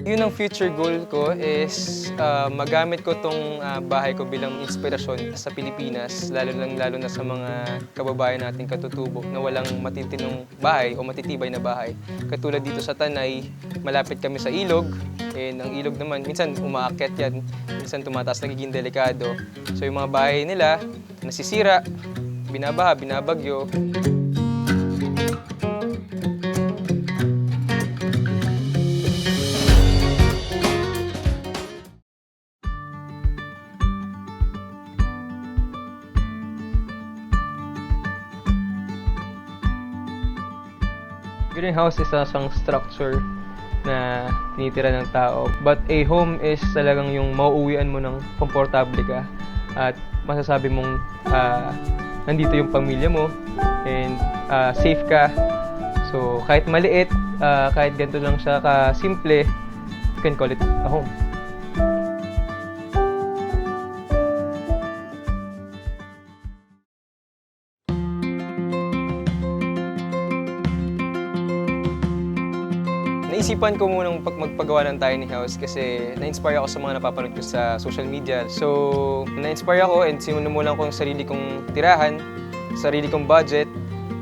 Yun ang future goal ko is magamit ko tong bahay ko bilang inspirasyon sa Pilipinas, lalo na sa mga kababayan nating katutubo na walang matitinong bahay o matitibay na bahay. Katulad dito sa Tanay, malapit kami sa ilog, and ang ilog naman, minsan umaakyat yan, minsan tumataas, nagiging delikado. So yung mga bahay nila, nasisira, binabaha, binabagyo. Greenhouse is isang structure na tinitira ng tao. But a home is talagang yung mauuwian mo ng komportable ka at masasabi mong nandito yung pamilya mo and safe ka. So kahit maliit, kahit ganito lang siya ka-simple, you can call it a home. Naisipan ko munang magpagawa ng tiny house kasi na-inspire ako sa mga napapanood ko sa social media. So, na-inspire ako and sinumulan ko ang sarili kong tirahan, sarili kong budget.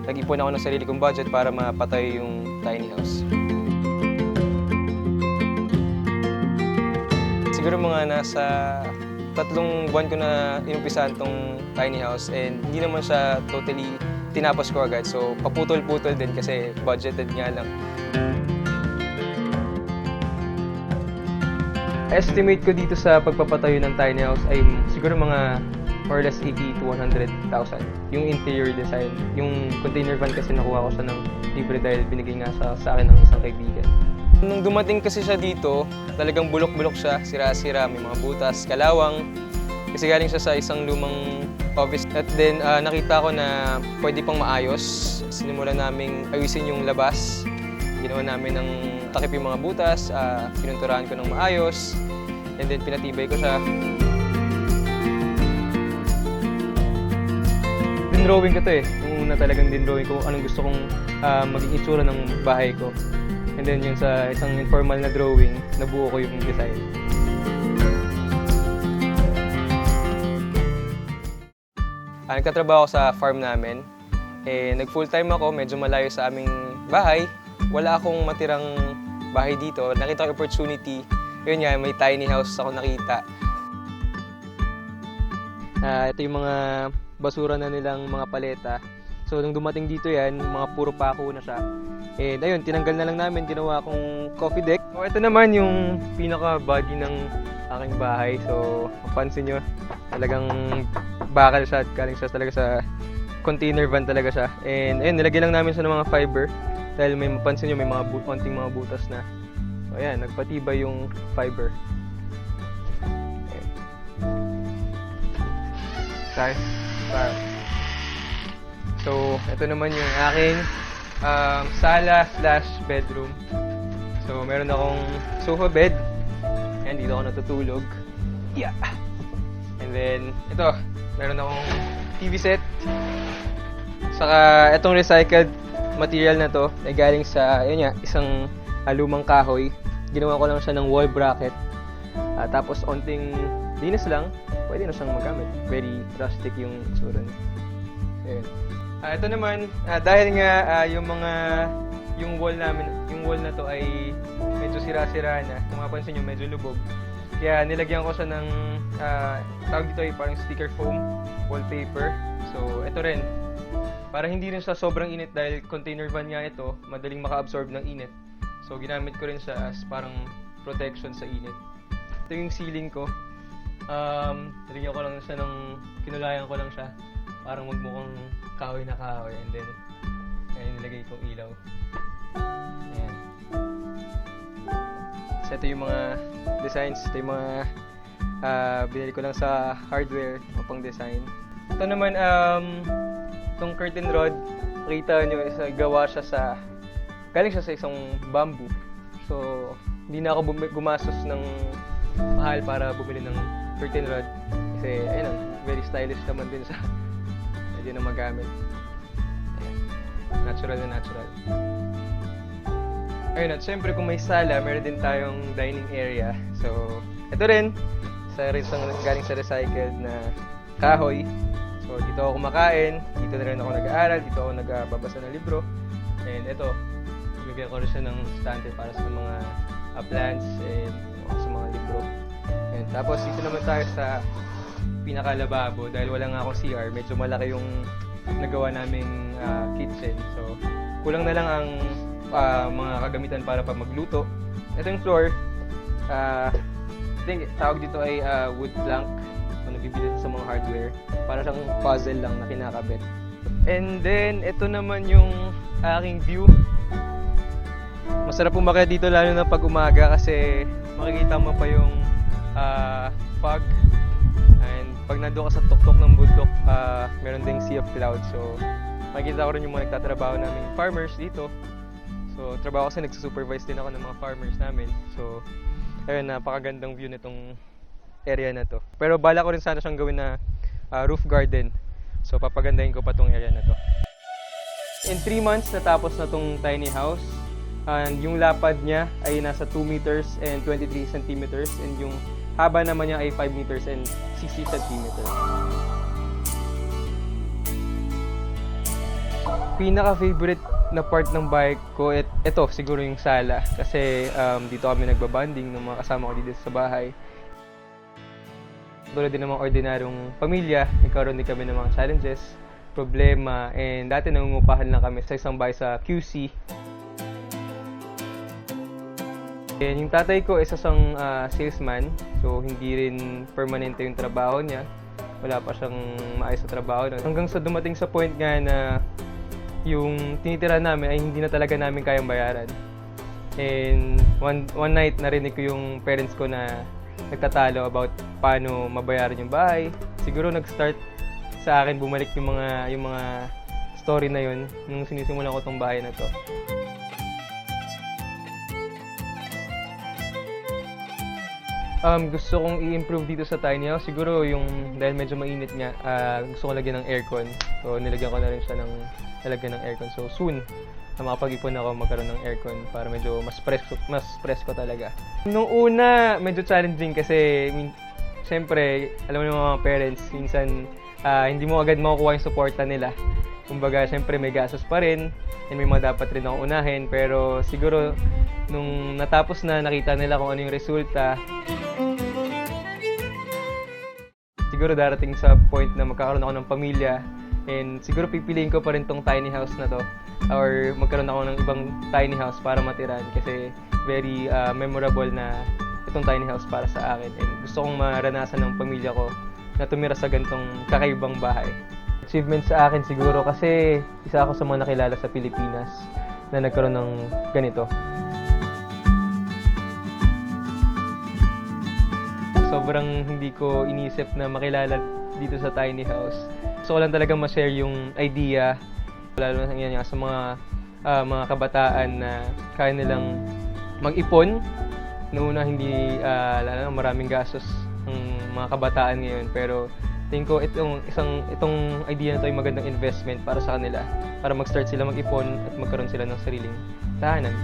Nag-ipon ako ng sarili kong budget para mapatay yung tiny house. Siguro mga nasa 3 buwan ko na inumpisahan tong tiny house and hindi naman siya totally tinapos ko agad. So, paputol-putol din kasi budgeted nga lang. Estimate ko dito sa pagpapatayo ng tiny house ay siguro mga more or less 80 to 100,000. Yung interior design. Yung container van kasi nakuha ko siya ng libre dahil binigay nga sa akin ng isang kaibigan. Nung dumating kasi siya dito, talagang bulok-bulok siya, sira-sira, may mga butas, kalawang. Kasi galing siya sa isang lumang office. At then nakita ko na pwede pang maayos. Sinimulan naming ayusin yung labas. Ginawa namin ng takip yung mga butas, pinunturahan ko ng maayos, and then pinatibay ko siya. Dinrowing ko to eh. Yung una talagang dinrowing ko anong gusto kong maging itsura ng bahay ko. And then yun sa isang informal na drawing, nabuo ko yung design. Nagtatrabaho ako sa farm namin. Nag full time ako, medyo malayo sa aming bahay. Wala akong matirang bahay dito. Nakita ko opportunity. Yun nga, may tiny house ako nakita. Ito yung mga basura na nilang mga paleta. So, nung dumating dito yan, mga puro pako na siya. And ayun, tinanggal na lang namin, ginawa akong coffee deck. So, ito naman yung pinaka-body ng aking bahay. So, mapansin nyo, talagang bakal siya. Galing siya talaga sa container van talaga siya. And ayun, nilagyan lang namin siya ng mga fiber. Dahil may mapansin nyo, may mga konting mga butas na. So ayan, nagpatibay yung fiber. Ayan. So, ito naman yung aking sala/bedroom. So, meron akong sofa bed. Ayan, dito ako natutulog. Yeah. And then, ito, meron akong TV set. Saka, itong recycled material na to ay galing sa isang lumang kahoy. Ginawa ko lang siya ng wall bracket. Tapos onting linis lang, pwede na siyang magamit. Very rustic yung itsura niya. Ayun. Ito naman, dahil nga yung wall na to ay medyo sira-sira na. Kung mapansin nyo, medyo lubog. Kaya nilagyan ko siya ng tawag dito ay parang sticker foam wallpaper. So ito rin, para hindi rin siya sobrang init dahil container van nga ito, madaling maka-absorb ng init. So ginamit ko rin siya as parang protection sa init. Ito yung ceiling ko. Nilagyan ko lang siya kinulayan ko lang siya. Parang magmukhang kahoy na kahoy. And then, ayan, nilagay itong ilaw. Ayan. So ito yung mga designs. Ito yung mga binili ko lang sa hardware pang design. Ito naman, itong curtain rod, nakita nyo, gawa siya galing siya sa isang bamboo. So, hindi na ako gumastos ng mahal para bumili ng curtain rod. Kasi, ayun, very stylish naman din sa pwede na magamit. Ayan. Natural na natural. Ayun, at syempre kung may sala, meron din tayong dining area. So, ito rin, isa rin galing sa recycled na kahoy. So, dito ako kumakain, dito na rin ako nag-aaral, dito ako nagbabasa ng libro. And ito, bigyan ko rin siya ng stante para sa mga plants and sa mga libro. And tapos, dito naman tayo sa pinakalababo dahil wala nga akong CR, medyo malaki yung nagawa naming kitchen. So, kulang na lang ang mga kagamitan para pa magluto. Ito yung floor. I think tawag dito ay wood plank. Kung nabibili sa mga hardware. Para siyang puzzle lang na kinakabit. And then, ito naman yung aking view. Masarap umakyat dito lalo na pag umaga kasi makikita mo pa yung fog. And pag nandoon ka sa tuktok ng bundok, meron ding sea of clouds. So, makikita ko rin yung mga nagtatrabaho naming farmers dito. So, trabaho kasi nagsusupervise din ako ng mga farmers namin. So, ayun, napakagandang view nitong area na to. Pero bala ko rin sana siyang gawin na roof garden. So, papagandahin ko pa tong area na to. In 3 months, natapos na tong tiny house. And yung lapad niya ay nasa 2 meters and 23 centimeters. And yung haba naman niya ay 5 meters and 60 centimeters. Pinaka-favorite na part ng bike ko, ito siguro yung sala. Kasi dito kami nagbabanding ng mga kasama ko dito sa bahay. Tulad din ng mga ordinaryong pamilya, nagkaroon din kami ng mga challenges, problema, and dati nangungupahan lang kami sa isang bahay sa QC. And yung tatay ko isa isang salesman, so hindi rin permanente yung trabaho niya. Wala pa siyang maayos sa trabaho nun. Hanggang sa dumating sa point nga na yung tinitira namin ay hindi na talaga namin kayang bayaran. And one night narinig ko yung parents ko na nagtatalo about paano mabayaran yung bahay. Siguro nag-start sa akin bumalik yung mga story na yun nung sinisimulan ko tong bahay na to. Gusto kong i-improve dito sa tiny house. Siguro yung dahil medyo mainit nga, gusto ko lagyan ng aircon. So nilagyan ko na rin siya ng aircon. So soon, na makapag-ipon ako magkaroon ng aircon para medyo mas presko talaga. Nung una, medyo challenging kasi siyempre, alam mo yung mga parents, minsan hindi mo agad makukuha yung suporta nila. Kumbaga, siyempre may gastos pa rin and may mga dapat rin ako unahin. Pero siguro, nung natapos na, nakita nila kung ano yung resulta, siguro darating sa point na magkakaroon ako ng pamilya and siguro pipiliin ko pa rin tong tiny house na to or magkaroon ako ng ibang tiny house para matiran kasi very memorable na itong tiny house para sa akin and gusto kong maranasan ng pamilya ko na tumira sa ganitong kakaibang bahay. Achievement sa akin siguro kasi isa ako sa mga nakilala sa Pilipinas na nagkaroon ng ganito. Sobrang hindi ko inisip na makilala dito sa tiny house. Gusto ko lang talaga ma-share yung idea, lalo na yan sa mga kabataan na kaya nilang mag-ipon. Noong una hindi maraming gastos ng mga kabataan ngayon, pero tingin ko itong idea na to ay magandang investment para sa kanila, para mag-start sila mag-ipon at magkaroon sila ng sariling tahanan.